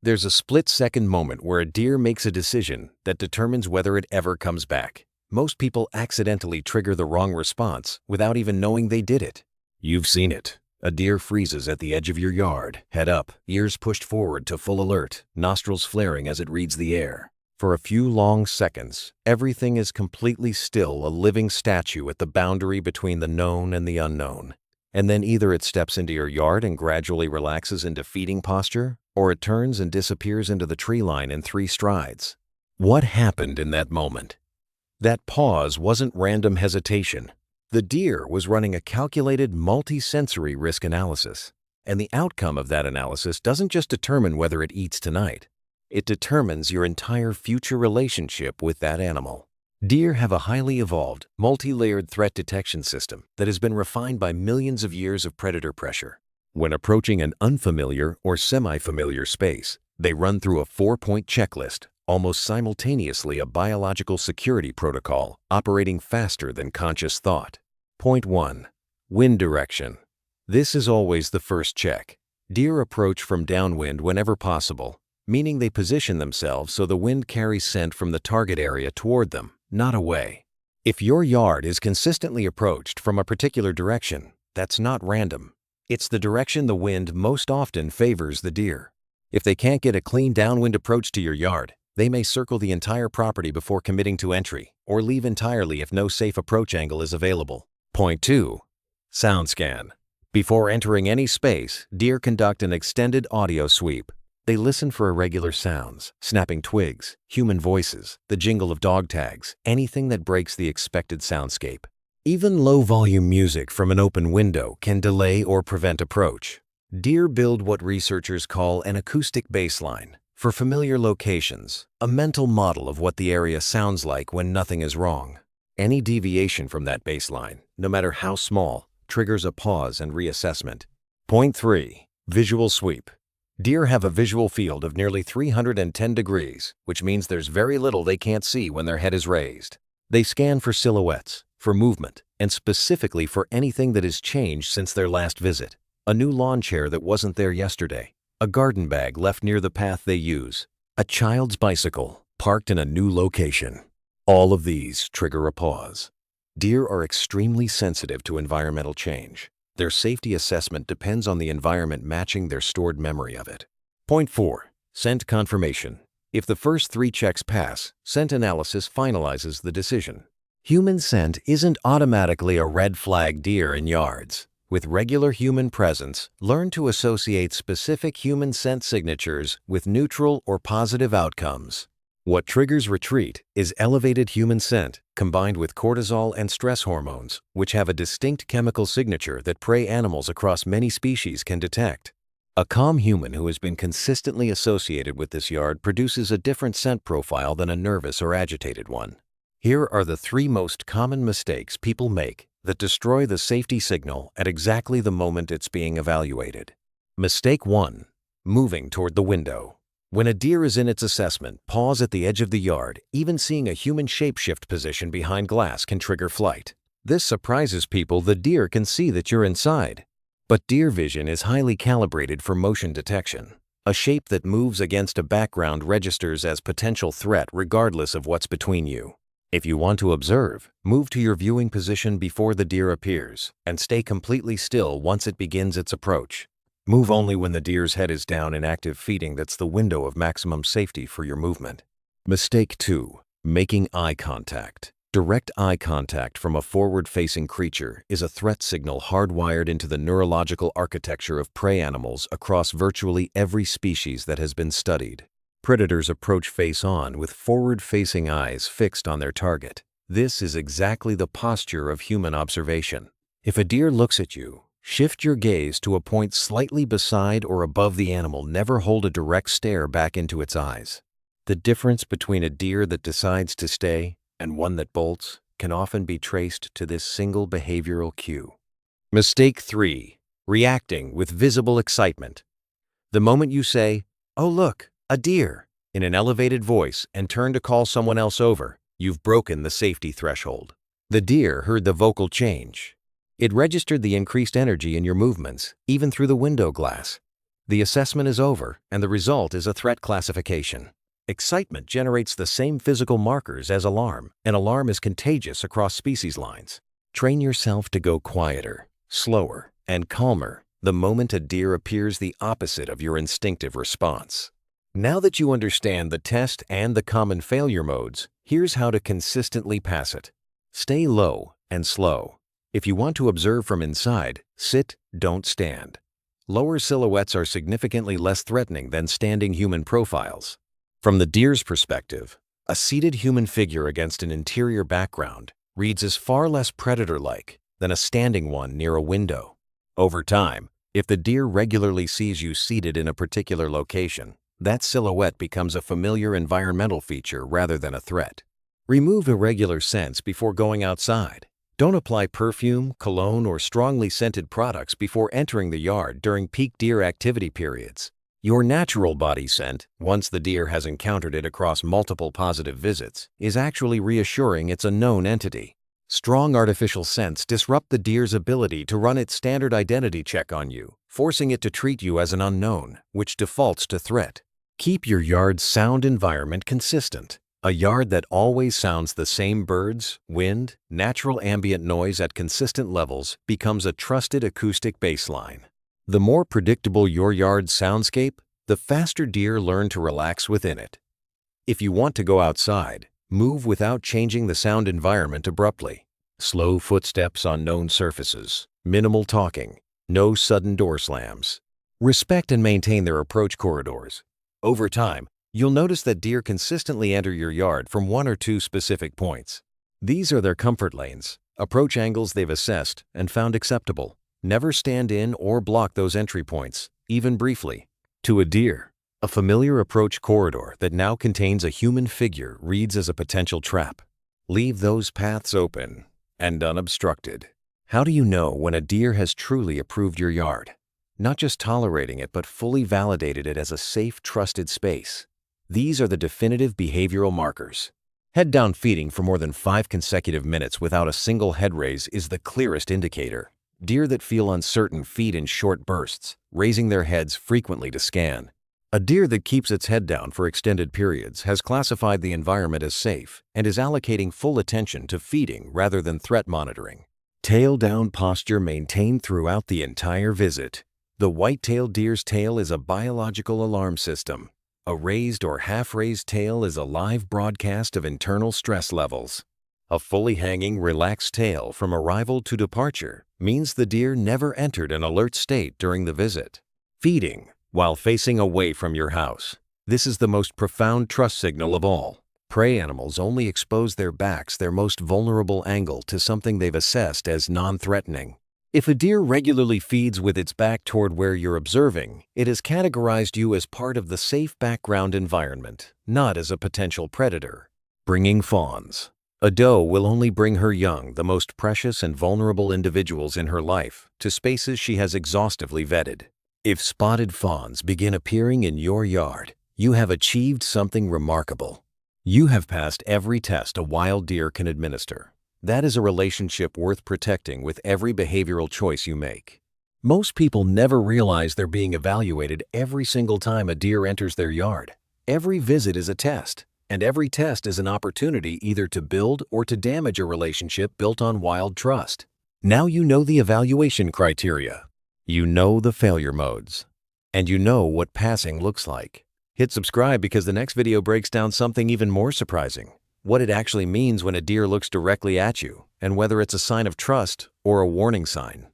There's a split-second moment where a deer makes a decision that determines whether it ever comes back. Most people accidentally trigger the wrong response without even knowing they did it. You've seen it. A deer freezes at the edge of your yard, head up, ears pushed forward to full alert, nostrils flaring as it reads the air. For a few long seconds, everything is completely still, a living statue at the boundary between the known and the unknown. And then either it steps into your yard and gradually relaxes into feeding posture, or it turns and disappears into the tree line in 3 strides. What happened in that moment? That pause wasn't random hesitation. The deer was running a calculated multi-sensory risk analysis. And the outcome of that analysis doesn't just determine whether it eats tonight. It determines your entire future relationship with that animal. Deer have a highly evolved, multi-layered threat detection system that has been refined by millions of years of predator pressure. When approaching an unfamiliar or semi-familiar space, they run through a 4-point checklist, almost simultaneously a biological security protocol operating faster than conscious thought. Point 1. Wind direction. This is always the first check. Deer approach from downwind whenever possible, meaning they position themselves so the wind carries scent from the target area toward them, not away. If your yard is consistently approached from a particular direction, that's not random. It's the direction the wind most often favors the deer. If they can't get a clean downwind approach to your yard, they may circle the entire property before committing to entry, or leave entirely if no safe approach angle is available. Point 2. Sound scan. Before entering any space, deer conduct an extended audio sweep. They listen for irregular sounds, snapping twigs, human voices, the jingle of dog tags, anything that breaks the expected soundscape. Even low-volume music from an open window can delay or prevent approach. Deer build what researchers call an acoustic baseline. For familiar locations, a mental model of what the area sounds like when nothing is wrong. Any deviation from that baseline, no matter how small, triggers a pause and reassessment. Point 3. Visual sweep. Deer have a visual field of nearly 310 degrees, which means there's very little they can't see when their head is raised. They scan for silhouettes, for movement, and specifically for anything that has changed since their last visit. A new lawn chair that wasn't there yesterday. A garden bag left near the path they use. A child's bicycle parked in a new location. All of these trigger a pause. Deer are extremely sensitive to environmental change. Their safety assessment depends on the environment matching their stored memory of it. Point 4. Scent confirmation. If the first 3 checks pass, scent analysis finalizes the decision. Human scent isn't automatically a red flag deer in yards. With regular human presence, learn to associate specific human scent signatures with neutral or positive outcomes. What triggers retreat is elevated human scent combined with cortisol and stress hormones, which have a distinct chemical signature that prey animals across many species can detect. A calm human who has been consistently associated with this yard produces a different scent profile than a nervous or agitated one. Here are the 3 most common mistakes people make that destroy the safety signal at exactly the moment it's being evaluated. Mistake 1. Moving toward the window. When a deer is in its assessment, pause at the edge of the yard. Even seeing a human shapeshift position behind glass can trigger flight. This surprises people. The deer can see that you're inside. But deer vision is highly calibrated for motion detection. A shape that moves against a background registers as potential threat regardless of what's between you. If you want to observe, move to your viewing position before the deer appears, and stay completely still once it begins its approach. Move only when the deer's head is down in active feeding. That's the window of maximum safety for your movement. Mistake 2. Making eye contact. Direct eye contact from a forward-facing creature is a threat signal hardwired into the neurological architecture of prey animals across virtually every species that has been studied. Predators approach face-on with forward-facing eyes fixed on their target. This is exactly the posture of human observation. If a deer looks at you, shift your gaze to a point slightly beside or above the animal. Never hold a direct stare back into its eyes. The difference between a deer that decides to stay and one that bolts can often be traced to this single behavioral cue. Mistake 3. Reacting with visible excitement. The moment you say, "Oh look, a deer," in an elevated voice and turn to call someone else over, you've broken the safety threshold. The deer heard the vocal change. It registered the increased energy in your movements, even through the window glass. The assessment is over, and the result is a threat classification. Excitement generates the same physical markers as alarm, and alarm is contagious across species lines. Train yourself to go quieter, slower, and calmer the moment a deer appears the opposite of your instinctive response. Now that you understand the test and the common failure modes, here's how to consistently pass it. Stay low and slow. If you want to observe from inside, sit, don't stand. Lower silhouettes are significantly less threatening than standing human profiles. From the deer's perspective, a seated human figure against an interior background reads as far less predator-like than a standing one near a window. Over time, if the deer regularly sees you seated in a particular location, that silhouette becomes a familiar environmental feature rather than a threat. Remove irregular scents before going outside. Don't apply perfume, cologne, or strongly scented products before entering the yard during peak deer activity periods. Your natural body scent, once the deer has encountered it across multiple positive visits, is actually reassuring it's a known entity. Strong artificial scents disrupt the deer's ability to run its standard identity check on you, forcing it to treat you as an unknown, which defaults to threat. Keep your yard's sound environment consistent. A yard that always sounds the same birds, wind, natural ambient noise at consistent levels becomes a trusted acoustic baseline. The more predictable your yard's soundscape, the faster deer learn to relax within it. If you want to go outside, move without changing the sound environment abruptly. Slow footsteps on known surfaces, minimal talking, no sudden door slams. Respect and maintain their approach corridors. Over time, you'll notice that deer consistently enter your yard from one or two specific points. These are their comfort lanes, approach angles they've assessed and found acceptable. Never stand in or block those entry points, even briefly. To a deer, a familiar approach corridor that now contains a human figure reads as a potential trap. Leave those paths open and unobstructed. How do you know when a deer has truly approved your yard? Not just tolerating it, but fully validated it as a safe, trusted space. These are the definitive behavioral markers. Head-down feeding for more than 5 consecutive minutes without a single head raise is the clearest indicator. Deer that feel uncertain feed in short bursts, raising their heads frequently to scan. A deer that keeps its head down for extended periods has classified the environment as safe and is allocating full attention to feeding rather than threat monitoring. Tail-down posture maintained throughout the entire visit. The white-tailed deer's tail is a biological alarm system. A raised or half-raised tail is a live broadcast of internal stress levels. A fully hanging, relaxed tail from arrival to departure means the deer never entered an alert state during the visit. Feeding while facing away from your house. This is the most profound trust signal of all. Prey animals only expose their backs, their most vulnerable angle, to something they've assessed as non-threatening. If a deer regularly feeds with its back toward where you're observing, it has categorized you as part of the safe background environment, not as a potential predator. Bringing fawns. A doe will only bring her young, the most precious and vulnerable individuals in her life, to spaces she has exhaustively vetted. If spotted fawns begin appearing in your yard, you have achieved something remarkable. You have passed every test a wild deer can administer. That is a relationship worth protecting with every behavioral choice you make. Most people never realize they're being evaluated every single time a deer enters their yard. Every visit is a test, and every test is an opportunity either to build or to damage a relationship built on wild trust. Now you know the evaluation criteria. You know the failure modes. And you know what passing looks like. Hit subscribe because the next video breaks down something even more surprising. What it actually means when a deer looks directly at you, and whether it's a sign of trust or a warning sign.